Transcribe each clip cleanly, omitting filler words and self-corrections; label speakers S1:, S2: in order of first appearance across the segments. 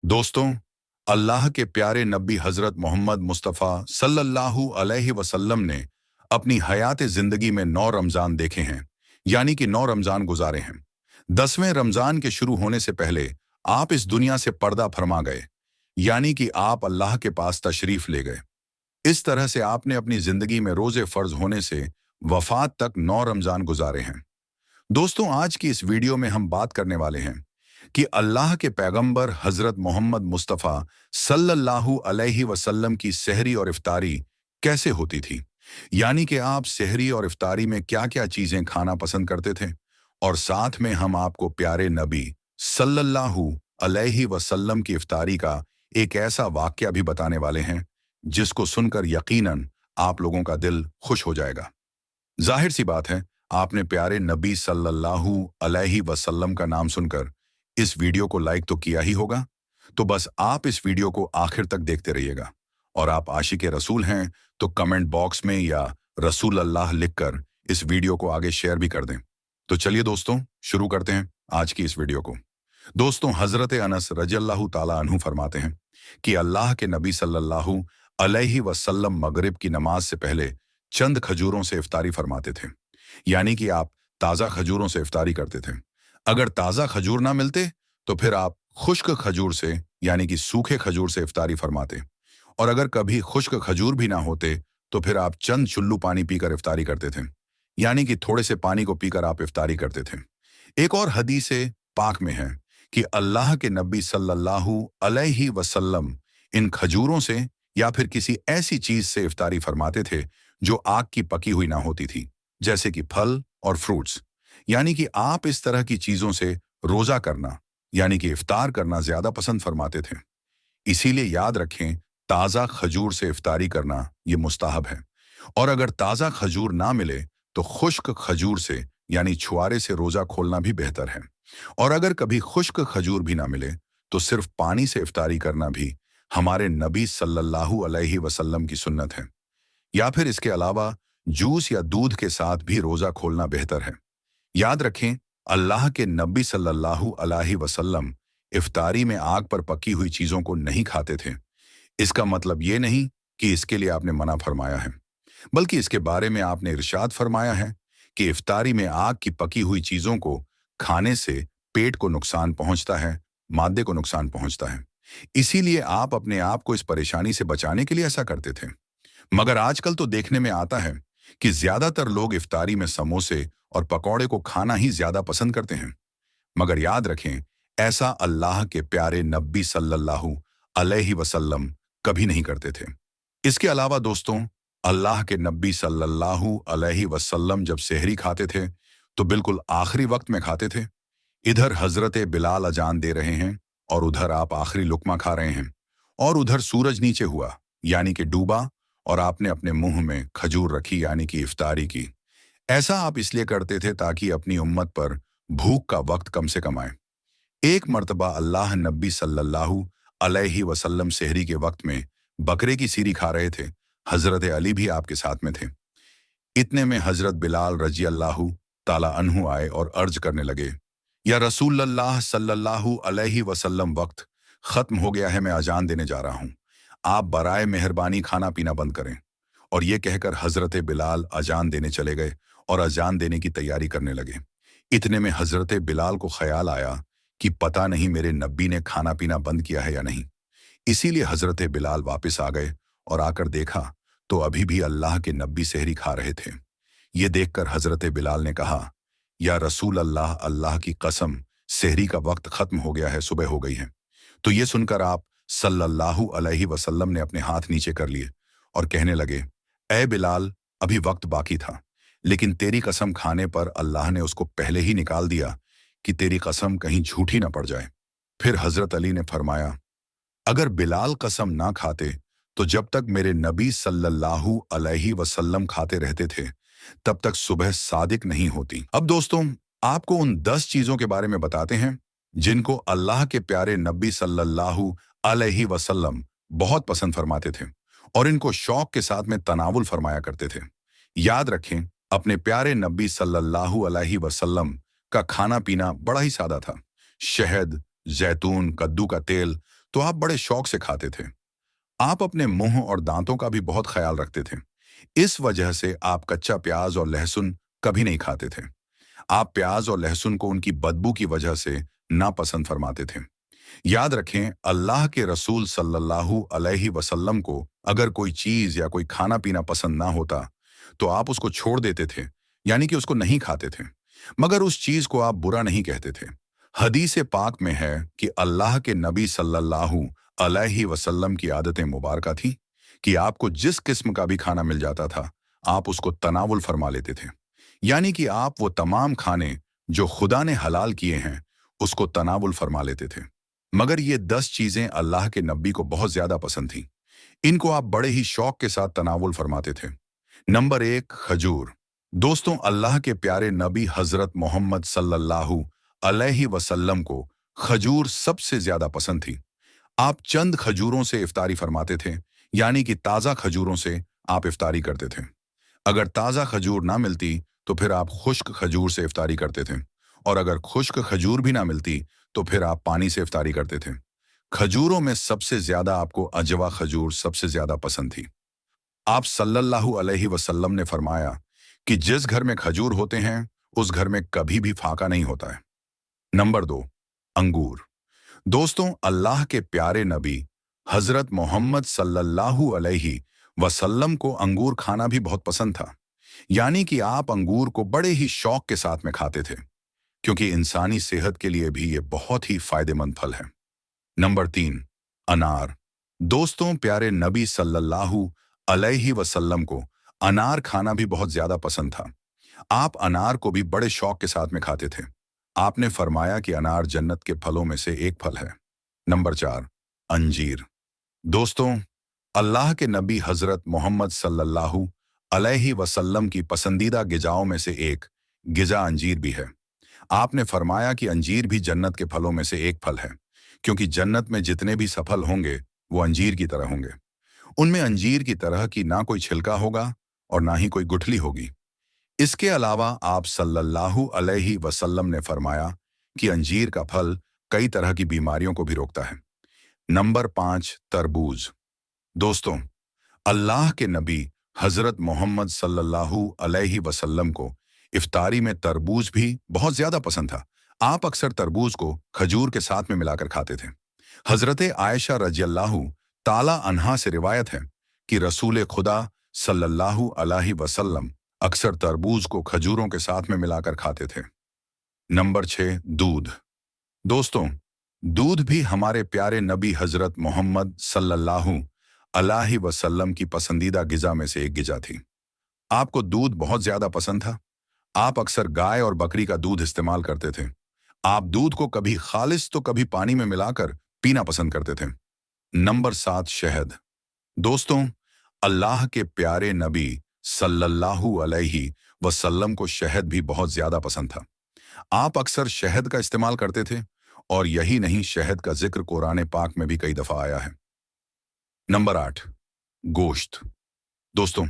S1: दोस्तों, अल्लाह के प्यारे नबी हजरत मोहम्मद मुस्तफ़ा सल्लल्लाहु अलैहि वसल्लम ने अपनी हयात ज़िंदगी में 9 रमज़ान देखे हैं, यानी कि 9 रमज़ान गुजारे हैं। 10वें रमज़ान के शुरू होने से पहले आप इस दुनिया से पर्दा फरमा गए, यानी कि आप अल्लाह के पास तशरीफ़ ले गए। इस तरह से आपने अपनी ज़िंदगी में रोज़े फ़र्ज होने से वफ़ात तक 9 रमज़ान गुजारे हैं। दोस्तों, आज की इस वीडियो में हम बात करने वाले हैं कि अल्लाह के पैगंबर हजरत मोहम्मद मुस्तफ़ा सल्लल्लाहु अलैहि वसल्लम की सहरी और इफ्तारी कैसे होती थी। यानी कि आप सहरी और इफ्तारी में क्या-क्या चीजें खाना पसंद करते थे, और साथ में हम आपको प्यारे नबी सल्लल्लाहु अलैहि वसल्लम की इफ्तारी का एक ऐसा वाकया भी बताने वाले हैं जिसको सुनकर यकीनन आप लोगों का दिल खुश हो जाएगा। जाहिर सी बात है, आपने प्यारे नबी सल्लल्लाहु अलैहि वसल्लम का नाम सुनकर इस वीडियो को लाइक तो किया ही होगा। तो बस आप इस वीडियो को आखिर तक देखते रहिएगा, और आप आशिक रसूल हैं तो कमेंट बॉक्स में या रसूल अल्लाह लिखकर इस वीडियो को आगे शेयर भी कर दें। तो चलिए दोस्तों, शुरू करते हैं आज की इस वीडियो को। दोस्तों, हजरत अनस रज़ियल्लाहु ताला अन्हु फरमाते हैं कि अल्लाह के नबी सल्लल्लाहु अलैहि वसल्लम मगरिब की नमाज से पहले चंद खजूरों से इफ्तारी फरमाते थे। यानी कि आप ताज़ा खजूरों से इफ्तारी करते थे। अगर ताज़ा खजूर ना मिलते तो फिर आप खुश्क खजूर से, यानी कि सूखे खजूर से इफ्तारी फरमाते। और अगर कभी खुश्क खजूर भी ना होते तो फिर आप चंद चुल्लू पानी पीकर इफ्तारी करते थे। यानी कि थोड़े से पानी को पीकर आप इफ्तारी करते थे। एक और हदीस पाक में है कि अल्लाह के नबी सल्लल्लाहु अलैहि वसल्लम इन खजूरों से या फिर किसी ऐसी चीज से इफ्तारी फरमाते थे जो आग की पकी हुई ना होती थी, जैसे कि फल और फ्रूट्स। यानी कि आप इस तरह की चीजों से रोजा करना, यानी कि इफ्तार करना ज्यादा पसंद फरमाते थे। इसीलिए याद रखें, ताजा खजूर से इफ्तारी करना ये मुस्ताहब है। और अगर ताजा खजूर ना मिले तो खुश्क खजूर से, यानी छुआरे से रोजा खोलना भी बेहतर है। और अगर कभी खुश्क खजूर भी ना मिले तो सिर्फ पानी से इफ्तारी करना भी हमारे नबी सल्लल्लाहु अलैहि वसल्लम की सुन्नत है। या फिर इसके अलावा जूस या दूध के साथ भी रोजा खोलना बेहतर है। याद रखें, अल्लाह के नबी सल्लल्लाहु अलैहि वसल्लम इफ्तारी में आग पर पकी हुई चीजों को नहीं खाते थे। इसका मतलब ये नहीं कि इसके लिए आपने मना फरमाया है, बल्कि इसके बारे में आपने इरशाद फरमाया है कि इफ्तारी में आग की पकी हुई चीजों को खाने से पेट को नुकसान पहुंचता है, मादे को नुकसान पहुंचता है। इसीलिए आप अपने आप को इस परेशानी से बचाने के लिए ऐसा करते थे। मगर आजकल तो देखने में आता है कि ज्यादातर लोग इफ्तारी में समोसे और पकौड़े को खाना ही ज्यादा पसंद करते हैं। मगर याद रखें, ऐसा अल्लाह के प्यारे नबी सल्लल्लाहु अलैहि वसल्लम कभी नहीं करते थे। इसके अलावा दोस्तों, अल्लाह के नबी सल्लल्लाहु अलैहि वसल्लम जब सेहरी खाते थे तो बिल्कुल आखिरी वक्त में खाते थे। इधर हजरत बिलाल अजान दे रहे हैं और उधर आप आखिरी लुकमा खा रहे हैं, और उधर सूरज नीचे हुआ, यानी कि डूबा, और आपने अपने मुंह में खजूर रखी, यानी कि इफ्तारी की। ऐसा आप इसलिए करते थे ताकि अपनी उम्मत पर भूख का वक्त कम से कम आए। एक मर्तबा अल्लाह नबी सल्लल्लाहु अलैहि वसल्लम सेहरी के वक्त में बकरे की सीरी खा रहे थे। हजरत अली भी आपके साथ में थे। इतने में हजरत बिलाल रजी अल्लाहु ताला अन्हु आए और अर्ज करने लगे, या रसूल अल्लाह सल्लल्लाहु अलैहि वसल्लम, वक्त खत्म हो गया है, मैं अजान देने जा रहा हूँ, आप बराए मेहरबानी खाना पीना बंद करें। और ये कहकर हजरत बिलाल अजान देने चले गए और अजान देने की तैयारी करने लगे। इतने में हजरत बिलाल को ख्याल आया कि पता नहीं मेरे नब्बी ने खाना पीना बंद किया है या नहीं। इसीलिए हजरत बिलाल वापस आ गए और आकर देखा तो अभी भी अल्लाह के नब्बी सेहरी खा रहे थे। ये देखकर हजरत बिलाल ने कहा, या रसूल अल्लाह, अल्लाह की कसम, सेहरी का वक्त खत्म हो गया है, सुबह हो गई है। तो ये सुनकर आप सल्लल्लाहु अलैहि वसल्लम ने अपने हाथ नीचे कर लिए और कहने लगे, ए बिलाल, अभी वक्त बाकी था, लेकिन तेरी कसम खाने पर अल्लाह ने उसको पहले ही निकाल दिया कि तेरी कसम कहीं झूठी ना पड़ जाए। फिर हजरत अली ने फरमाया, अगर बिलाल कसम ना खाते तो जब तक मेरे नबी सल्लल्लाहु अलैहि वसल्लम खाते रहते थे तब तक सुबह सादिक नहीं होती। अब दोस्तों, आपको उन 10 चीजों के बारे में बताते हैं जिनको अल्लाह के प्यारे नबी सल्लल्लाहु अलैहि वसल्लम बहुत पसंद फरमाते थे और इनको शौक के साथ में तनावुल फरमाया करते थे। याद रखें, अपने प्यारे नबी सल्लल्लाहु अलैहि वसल्लम का खाना पीना बड़ा ही सादा था। शहद, जैतून, कद्दू का तेल, तो आप बड़े शौक से खाते थे। आप अपने मुंह और दांतों का भी बहुत ख्याल रखते थे। इस वजह से आप कच्चा प्याज और लहसुन कभी नहीं खाते थे। आप प्याज और लहसुन को उनकी बदबू की वजह से नापसंद फरमाते थे। याद रखें, अल्लाह के रसूल सल्लल्लाहु अलैहि वसल्लम को अगर कोई चीज या कोई खाना पीना पसंद ना होता तो आप उसको छोड़ देते थे, यानी कि उसको नहीं खाते थे, मगर उस चीज को आप बुरा नहीं कहते थे। हदीस पाक में है कि अल्लाह के नबी सल्लल्लाहु अलैहि वसल्लम की आदतें मुबारका थी कि आपको जिस किस्म का भी खाना मिल जाता था आप उसको तनावुल फरमा लेते थे, यानी कि आप वो तमाम खाने जो खुदा ने हलाल किए हैं उसको तनावुल फरमा लेते थे। मगर ये 10 चीजें अल्लाह के नबी को बहुत ज्यादा पसंद थीं। इनको आप बड़े ही शौक के साथ तनावुल फरमाते थे। नंबर 1, खजूर। दोस्तों, अल्लाह के प्यारे नबी हजरत मोहम्मद सल्लल्लाहु अलैहि वसल्लम को खजूर सबसे ज्यादा पसंद थी। आप चंद खजूरों से इफ्तारी फरमाते थे, यानी कि ताज़ा खजूरों से आप इफ्तारी करते थे। अगर ताज़ा खजूर ना मिलती तो फिर आप खुश्क खजूर से इफ्तारी करते थे, और अगर खुश्क खजूर भी ना मिलती तो फिर आप पानी से इफ्तारी करते थे। खजूरों में सबसे ज्यादा आपको अजवा खजूर सबसे ज्यादा पसंद थी। आप सल्लल्लाहु अलैहि वसल्लम ने फरमाया कि जिस घर में खजूर होते हैं उस घर में कभी भी फाका नहीं होता है। नंबर 2, अंगूर। दोस्तों, अल्लाह के प्यारे नबी हजरत मोहम्मद सल्लल्लाहु अलैहि वसल्लम को अंगूर खाना भी बहुत पसंद था, यानी कि आप अंगूर को बड़े ही शौक के साथ में खाते थे, क्योंकि इंसानी सेहत के लिए भी ये बहुत ही फायदेमंद फल है। नंबर 3, अनार। दोस्तों, प्यारे नबी सल्लल्लाहु अलैहि वसल्लम को अनार खाना भी बहुत ज्यादा पसंद था। आप अनार को भी बड़े शौक के साथ में खाते थे। आपने फरमाया कि अनार जन्नत के फलों में से एक फल है। नंबर 4, अंजीर। दोस्तों, अल्लाह के नबी हजरत मोहम्मद सल्लल्लाहु अलैहि वसल्लम की पसंदीदा गिजाओं में से एक गिजा अंजीर भी है। आपने फरमाया कि अंजीर भी जन्नत के फलों में से एक फल है, क्योंकि जन्नत में जितने भी सफल होंगे वो अंजीर की तरह होंगे। उनमें अंजीर की तरह की ना कोई छिलका होगा और ना ही कोई गुठली होगी। इसके अलावा आप सल्लल्लाहु अलैहि वसल्लम ने फरमाया कि अंजीर का फल कई तरह की बीमारियों को भी रोकता है। नंबर 5, तरबूज। दोस्तों, अल्लाह के नबी हजरत मोहम्मद सल्लल्लाहु अलैहि वसल्लम को इफ्तारी में तरबूज भी बहुत ज्यादा पसंद था। आप अक्सर तरबूज को खजूर के साथ में मिलाकर खाते थे। हजरत आयशा रजियल्लाहु ताला अन्हा से रिवायत है कि रसूल खुदा सल्लल्लाहु अलैहि वसल्लम अक्सर तरबूज को खजूरों के साथ में मिलाकर खाते थे। नंबर 6, दूध। दोस्तों, दूध भी हमारे प्यारे नबी हजरत मोहम्मद सल्लल्लाहु अलैहि वसल्लम की पसंदीदा गिजा में से एक गिजा थी। आपको दूध बहुत ज्यादा पसंद था। आप अक्सर गाय और बकरी का दूध इस्तेमाल करते थे। आप दूध को कभी खालिस तो कभी पानी में मिलाकर पीना पसंद करते थे। नंबर 7, शहद। दोस्तों, अल्लाह के प्यारे नबी सल्लल्लाहु अलैहि वसल्लम को शहद भी बहुत ज्यादा पसंद था। आप अक्सर शहद का इस्तेमाल करते थे, और यही नहीं, शहद का जिक्र कुरान पाक में भी कई दफा आया है। नंबर 8, गोश्त। दोस्तों,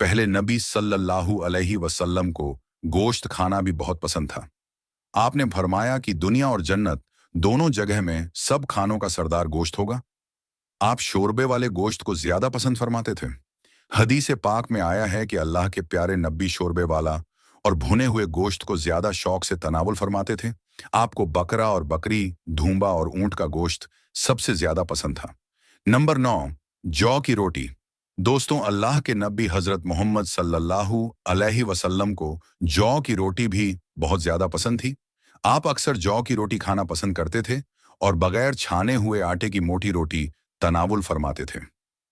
S1: पहले नबी सल्लल्लाहु अलैहि वसल्लम को गोश्त खाना भी बहुत पसंद था। आपने फरमाया कि दुनिया और जन्नत दोनों जगह में सब खानों का सरदार गोश्त होगा। आप शोरबे वाले गोश्त को ज्यादा पसंद फरमाते थे। हदीस पाक में आया है कि अल्लाह के प्यारे नबी शोरबे वाला और भुने हुए गोश्त को ज्यादा शौक से तनावुल फरमाते थे। आपको बकरा और बकरी, धूंबा और ऊंट का गोश्त सबसे ज्यादा पसंद था। नंबर 9, जौ की रोटी। दोस्तों, अल्लाह के नबी हजरत मोहम्मद सल्लल्लाहु अलैहि वसल्लम को जौ की रोटी भी बहुत ज्यादा पसंद थी। आप अक्सर जौ की रोटी खाना पसंद करते थे और बगैर छाने हुए आटे की मोटी रोटी तनावुल फरमाते थे।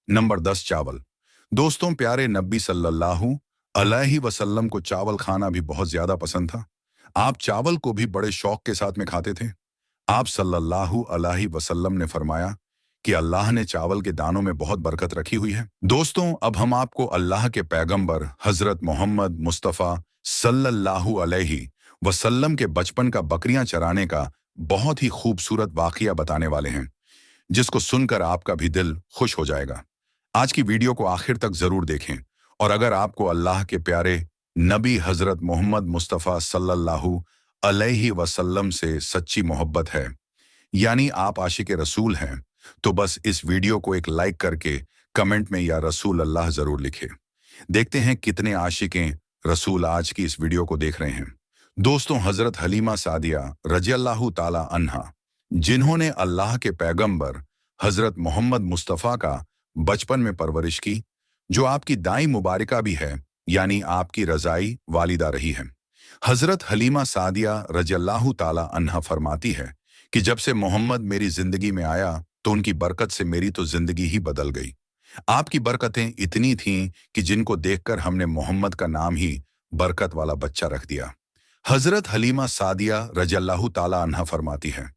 S1: नंबर 10, चावल। दोस्तों, प्यारे नबी सल्लल्लाहु अलैहि वसल्लम को चावल खाना भी बहुत ज्यादा पसंद था। आप चावल को भी बड़े शौक के साथ में खाते थे। आप सल्लल्लाहु अलैहि वसल्लम ने फरमाया कि अल्लाह ने चावल के दानों में बहुत बरकत रखी हुई है। दोस्तों, अब हम आपको अल्लाह के पैगंबर हजरत मोहम्मद मुस्तफ़ा सल्लल्लाहु अलैहि वसल्लम के बचपन का बकरियां चराने का बहुत ही खूबसूरत वाकया बताने वाले हैं, जिसको सुनकर आपका भी दिल खुश हो जाएगा। आज की वीडियो को आखिर तक जरूर देखें, और अगर आपको अल्लाह के प्यारे नबी हजरत मोहम्मद मुस्तफ़ा सल्लल्लाहु अलैहि वसल्लम से सच्ची मोहब्बत है, यानी आप आशिक रसूल हैं, तो बस इस वीडियो को एक लाइक करके कमेंट में या रसूल अल्लाह जरूर लिखे। देखते हैं कितने आशिकें रसूल आज की इस वीडियो को देख रहे हैं। दोस्तों, हजरत हलीमा सादिया रज़ियल्लाहु ताला अन्हा, जिन्होंने अल्लाह के पैगंबर हजरत मोहम्मद मुस्तफ़ा का बचपन में परवरिश की, जो आपकी दाई मुबारका भी है, यानी आपकी रज़ाई वालिदा रही है। हजरत हलीमा सादिया रज़ियल्लाहु ताला अन्हा फरमाती है कि जब से मोहम्मद मेरी जिंदगी में आया तो उनकी बरकत से मेरी तो जिंदगी ही बदल गई। आपकी बरकतें इतनी थीं कि जिनको देखकर हमने मोहम्मद का नाम ही बरकत वाला बच्चा रख दिया। हजरत हलीमा सादिया रज़ियल्लाहु ताला अन्हा फरमाती है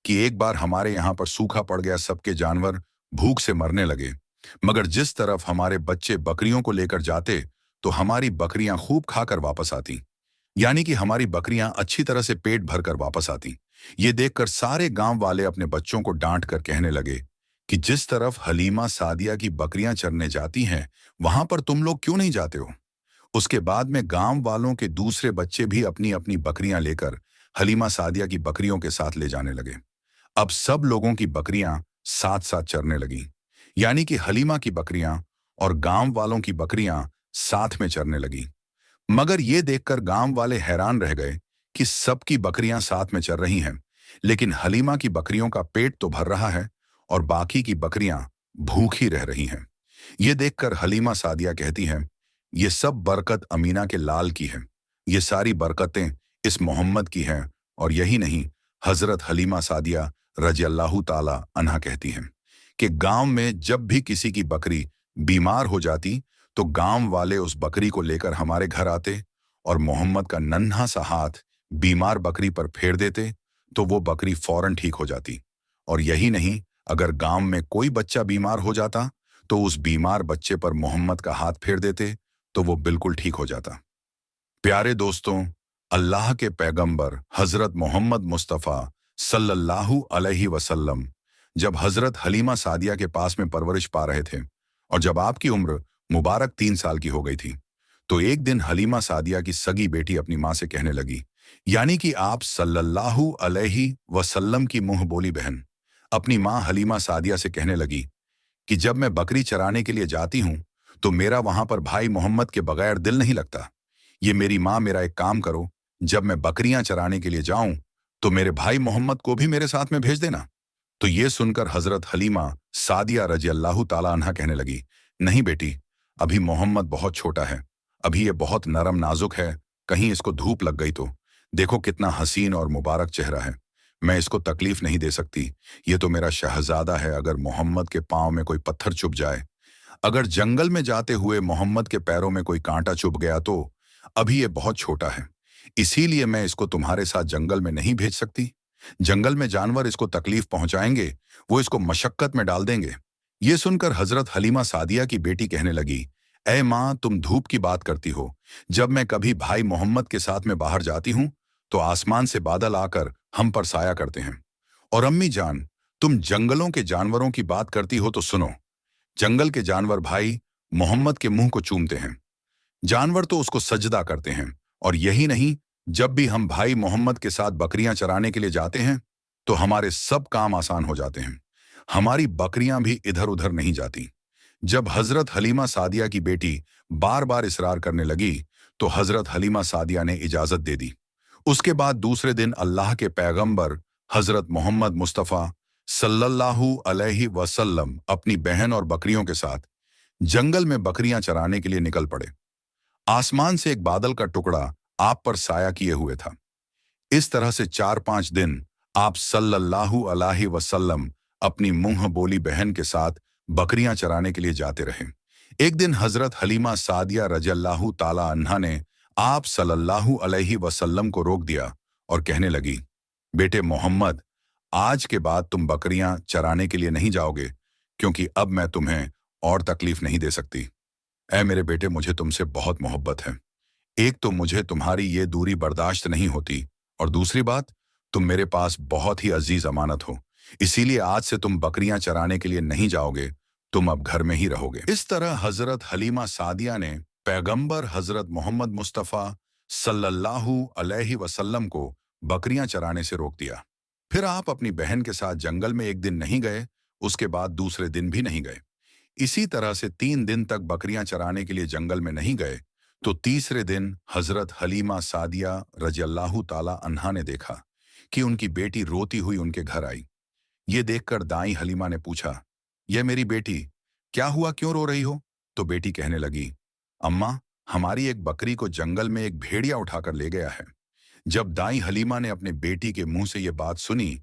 S1: कि एक बार हमारे यहाँ पर सूखा पड़ गया, सबके जानवर भूख से मरने लगे, मगर जिस तरफ हमारे बच्चे बकरियों को लेकर जाते तो हमारी बकरियां खूब खाकर वापस आती, यानी कि हमारी बकरियां अच्छी तरह से पेट भरकर वापस आती। ये देखकर सारे गांव वाले अपने बच्चों को डांट कर कहने लगे कि जिस तरफ हलीमा सादिया की बकरियां चरने जाती हैं, वहां पर तुम लोग क्यों नहीं जाते हो। उसके बाद में गांव वालों के दूसरे बच्चे भी अपनी अपनी बकरियां लेकर हलीमा सादिया की बकरियों के साथ ले जाने लगे। अब सब लोगों की बकरियां साथ साथ चरने लगी, यानी कि हलीमा की बकरियां और गांव वालों की बकरियां साथ में चरने लगी। मगर ये देखकर गांव वाले हैरान रह गए कि सबकी बकरियां साथ में चर रही हैं, लेकिन हलीमा की बकरियों का पेट तो भर रहा है और बाकी की बकरियां भूखी रह रही हैं। ये देखकर हलीमा सादिया कहती हैं, ये सब बरकत अमीना के लाल की है, ये सारी बरकतें इस मोहम्मद की हैं। और यही नहीं, हजरत हलीमा सादिया रज़ियल्लाहु ताला अन्हा कहती हैं कि गांव में जब भी किसी की बकरी बीमार हो जाती तो गांव वाले उस बकरी को लेकर हमारे घर आते और मोहम्मद का नन्हा सा हाथ बीमार बकरी पर फेर देते तो वो बकरी फौरन ठीक हो जाती। और यही नहीं, अगर गांव में कोई बच्चा बीमार हो जाता तो उस बीमार बच्चे पर मोहम्मद का हाथ फेर देते तो वो बिल्कुल ठीक हो जाता। प्यारे दोस्तों, अल्लाह के पैगंबर हजरत मोहम्मद मुस्तफ़ा सल्लल्लाहु अलैहि वसल्लम जब हजरत हलीमा सादिया के पास में परवरिश पा रहे थे और जब आपकी उम्र मुबारक 3 साल की हो गई थी, तो एक दिन हलीमा सादिया की सगी बेटी अपनी माँ से कहने लगी, यानी कि आप सल्लल्लाहु अलैहि वसल्लम की मुंह बोली बहन अपनी माँ हलीमा सादिया से कहने लगी कि जब मैं बकरी चराने के लिए जाती हूँ तो मेरा वहां पर भाई मोहम्मद के बगैर दिल नहीं लगता। ये मेरी माँ, मेरा एक काम करो, जब मैं बकरियां चराने के लिए जाऊं तो मेरे भाई मोहम्मद को भी मेरे साथ में भेज देना। तो ये सुनकर हजरत हलीमा सादिया रज़ियल्लाहु ताला अन्हा कहने लगी, नहीं बेटी, अभी मोहम्मद बहुत छोटा है, अभी ये बहुत नरम नाजुक है, कहीं इसको धूप लग गई तो। देखो कितना हसीन और मुबारक चेहरा है, मैं इसको तकलीफ नहीं दे सकती। ये तो मेरा शहजादा है, अगर मोहम्मद के पांव में कोई पत्थर चुभ जाए, अगर जंगल में जाते हुए मोहम्मद के पैरों में कोई कांटा चुभ गया तो अभी ये बहुत छोटा है, इसीलिए मैं इसको तुम्हारे साथ जंगल में नहीं भेज सकती। जंगल में जानवर इसको तकलीफ पहुंचाएंगे, वो इसको मशक्कत में डाल देंगे। ये सुनकर हजरत हलीमा सादिया की बेटी कहने लगी, ऐ माँ, तुम धूप की बात करती हो, जब मैं कभी भाई मोहम्मद के साथ में बाहर जाती हूँ तो आसमान से बादल आकर हम पर साया करते हैं। और अम्मी जान, तुम जंगलों के जानवरों की बात करती हो तो सुनो, जंगल के जानवर भाई मोहम्मद के मुंह को चूमते हैं, जानवर तो उसको सजदा करते हैं। और यही नहीं, जब भी हम भाई मोहम्मद के साथ बकरियां चराने के लिए जाते हैं तो हमारे सब काम आसान हो जाते हैं, हमारी बकरियां भी इधर उधर नहीं जाती। जब हजरत हलीमा सादिया की बेटी बार बार इसरार करने लगी तो हजरत हलीमा सादिया ने इजाजत दे दी। उसके बाद दूसरे दिन अल्लाह के पैगंबर हजरत मोहम्मद मुस्तफ़ा सल्लल्लाहु अलैहि वसल्लम अपनी बहन और बकरियों के साथ जंगल में बकरियां चराने के लिए निकल पड़े। आसमान से एक बादल का टुकड़ा आप पर साया किए हुए था। इस तरह से 4-5 दिन आप सल्लल्लाहु अलैहि वसल्लम अपनी मुंह बोली बहन के साथ बकरियां चराने के लिए जाते रहे। एक दिन हजरत हलीमा सादिया रज़ियल्लाहु ताला अन्हा ने आप सल्लल्लाहु अलैहि वसल्लम को रोक दिया और कहने लगी, बेटे मोहम्मद, आज के बाद तुम बकरियां चराने के लिए नहीं जाओगे, क्योंकि अब मैं तुम्हें और तकलीफ नहीं दे सकती। ऐ मेरे बेटे, मुझे तुमसे बहुत मोहब्बत है। एक तो मुझे तुम्हारी ये दूरी बर्दाश्त नहीं होती, और दूसरी बात, तुम मेरे पास बहुत ही अजीज अमानत हो, इसीलिए आज से तुम बकरियां चराने के लिए नहीं जाओगे, तुम अब घर में ही रहोगे। इस तरह हजरत हलीमा सादिया ने पैगंबर हजरत मोहम्मद मुस्तफ़ा सल्लल्लाहु अलैहि वसल्लम को बकरियां चराने से रोक दिया। फिर आप अपनी बहन के साथ जंगल में एक दिन नहीं गए उसके बाद दूसरे दिन भी नहीं गए। इसी तरह से 3 दिन तक बकरियां चराने के लिए जंगल में नहीं गए, तो तीसरे दिन हजरत हलीमा सादिया रज़ियल्लाहु ताला अन्हा ने देखा कि उनकी बेटी रोती हुई उनके घर आई। ये देखकर दाई हलीमा ने पूछा, यह मेरी बेटी, क्या हुआ, क्यों रो रही हो? तो बेटी कहने लगी, अम्मा, हमारी एक बकरी को जंगल में एक भेड़िया उठाकर ले गया है। जब दाई हलीमा ने अपने बेटी के मुंह से ये बात सुनी,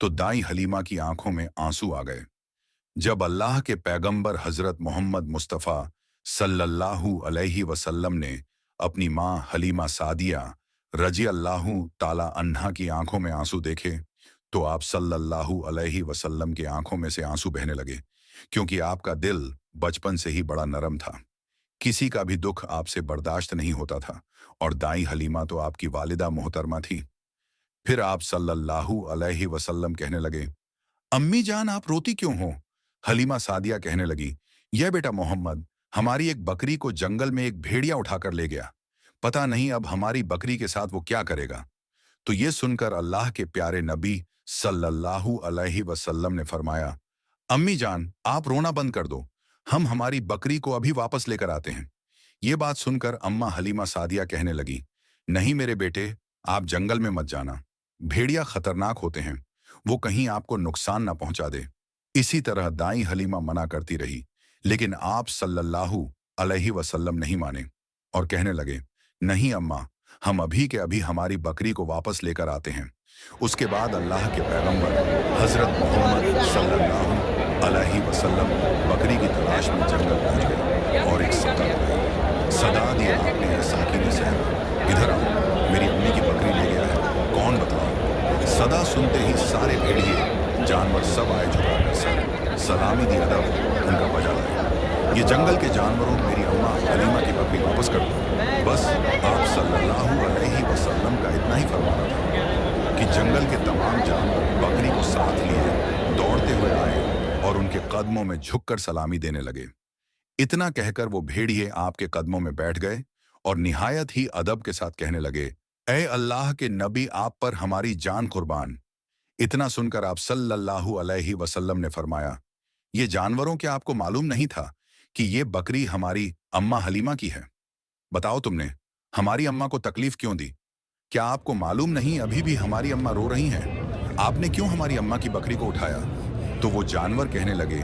S1: तो दाई हलीमा की आंखों में आंसू आ गए। जब अल्लाह के पैगंबर हजरत मोहम्मद मुस्तफ़ा सल्लल्लाहु अलैहि वसल्लम ने अपनी मां हलीमा सादिया रजी अल्लाहु ताला अन्हा की आंखों में आंसू देखे, तो आप सल्लल्लाहु अलैहि वसल्लम की आंखों में से आंसू बहने लगे, क्योंकि आपका दिल बचपन से ही बड़ा नरम था। किसी का भी दुख आपसे बर्दाश्त नहीं होता था, और दाई हलीमा तो आपकी वालिदा मोहतरमा थी। फिर आप सल्लल्लाहु अलैहि वसल्लम कहने लगे, अम्मी जान, आप रोती क्यों हो? हलीमा सादिया कहने लगी, यह बेटा मोहम्मद हमारी एक बकरी को जंगल में एक भेड़िया उठाकर ले गया। पता नहीं अब हमारी बकरी के साथ वो क्या करेगा। तो ये सुनकर अल्लाह के प्यारे नबी सल्लल्लाहु अलैहि वसल्लम ने फरमाया, अम्मी जान, आप रोना बंद कर दो, हम हमारी बकरी को अभी वापस लेकर आते हैं। ये बात सुनकर अम्मा हलीमा सादिया कहने लगी, नहीं मेरे बेटे, आप जंगल में मत जाना, भेड़िया खतरनाक होते हैं, वो कहीं आपको नुकसान ना पहुंचा दे। इसी तरह दाई हलीमा मना करती रही, लेकिन आप सल्लल्लाहु अलैहि वसल्लम नहीं माने और कहने लगे, नहीं अम्मा, हम अभी के अभी हमारी बकरी को वापस लेकर आते हैं। उसके बाद अल्लाह के पैगंबर हजरत मोहम्मद सल्लल्लाहु अलैहि वसल्लम बकरी की तलाश में जंगल पहुंच गए और एक सदा दिया आपने साकिन से, इधर आओ, मेरी अम्मी की बकरी ले गया है, कौन बताओ? सदा सुनते ही सारे भेड़िए जानवर सब आए झुकाकर सलामी दी, अदब उनका बजा लाए। ये जंगल के जानवरों, मेरी अम्मा हलीमा की बकरी वापस कर दो। बस आप सल्लल्लाहु अलैहि वसल्लम का इतना ही फरमाना था कि जंगल के तमाम जानवर बकरी को साथ लिए दौड़ते हुए आए और उनके कदमों में झुककर सलामी देने लगे। इतना कहकर वो भेड़िए आपके कदमों में बैठ गए और निहायत ही अदब के साथ कहने लगे, ऐ अल्लाह के नबी, आप पर हमारी जान कुर्बान। इतना सुनकर आप सल्लल्लाहु अलैहि वसल्लम ने फरमाया, ये जानवरों, क्या आपको मालूम नहीं था कि ये बकरी हमारी अम्मा हलीमा की है? बताओ, तुमने हमारी अम्मा को तकलीफ क्यों दी? क्या आपको मालूम नहीं अभी भी हमारी अम्मा रो रही हैं? आपने क्यों हमारी अम्मा की बकरी को उठाया? तो वो जानवर कहने लगे,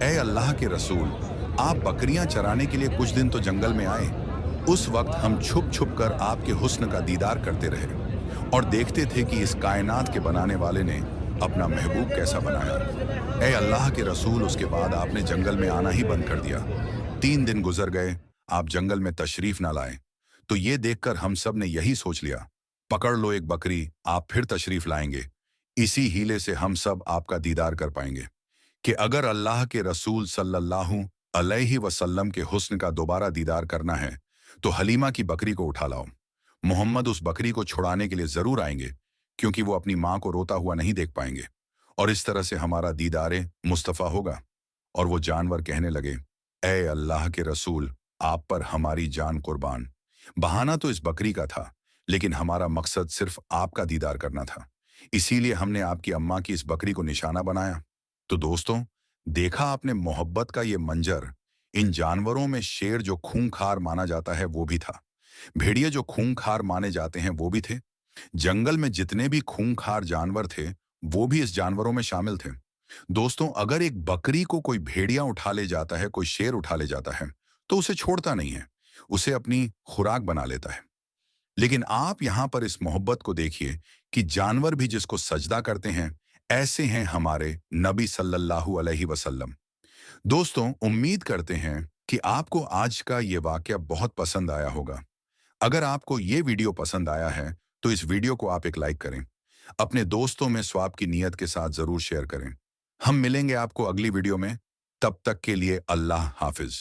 S1: ऐ अल्लाह के रसूल, आप बकरियां चराने के लिए कुछ दिन तो जंगल में आए। उस वक्त हम छुप छुप कर आपके हुस्न का दीदार करते रहे और देखते थे कि इस कायनात के बनाने वाले ने अपना महबूब कैसा बनाया। ऐ अल्लाह के रसूल, उसके बाद आपने जंगल में आना ही बंद कर दिया। 3 दिन गुजर गए, आप जंगल में तशरीफ ना लाए। तो ये देखकर हम सब ने यही सोच लिया, पकड़ लो एक बकरी, आप फिर तशरीफ लाएंगे। इसी हीले से हम सब आपका दीदार कर पाएंगे कि अगर अल्लाह के रसूल सल्लल्लाहु अलैहि वसल्लम के हुस्न का दोबारा दीदार करना है तो हलीमा की बकरी को उठा लाओ। मोहम्मद उस बकरी को छुड़ाने के लिए जरूर आएंगे, क्योंकि वो अपनी मां को रोता हुआ नहीं देख पाएंगे, और इस तरह से हमारा दीदारे मुस्तफ़ा होगा। और वो जानवर कहने लगे, ऐ अल्लाह के रसूल, आप पर हमारी जान कुर्बान। बहाना तो इस बकरी का था, लेकिन हमारा मकसद सिर्फ आपका दीदार करना था, इसीलिए हमने आपकी अम्मा की इस बकरी को निशाना बनाया। तो दोस्तों, देखा आपने मोहब्बत का ये मंजर। इन जानवरों में शेर जो खूंखार माना जाता है वो भी था, भेड़िए जो खूंखार माने जाते हैं वो भी थे। जंगल में जितने भी खूंखार जानवर थे वो भी इस जानवरों में शामिल थे। दोस्तों, अगर एक बकरी को कोई भेड़िया उठा ले जाता है, कोई शेर उठा ले जाता है, तो उसे छोड़ता नहीं है, उसे अपनी खुराक बना लेता है। लेकिन आप यहां पर इस मोहब्बत को देखिए कि जानवर भी जिसको सजदा करते हैं, ऐसे हैं हमारे नबी सल्लल्लाहु अलैहि वसल्लम। दोस्तों, उम्मीद करते हैं कि आपको आज का ये वाकया बहुत पसंद आया होगा। अगर आपको ये वीडियो पसंद आया है तो इस वीडियो को आप एक लाइक करें, अपने दोस्तों में स्वाब की नीयत के साथ जरूर शेयर करें। हम मिलेंगे आपको अगली वीडियो में, तब तक के लिए अल्लाह हाफिज।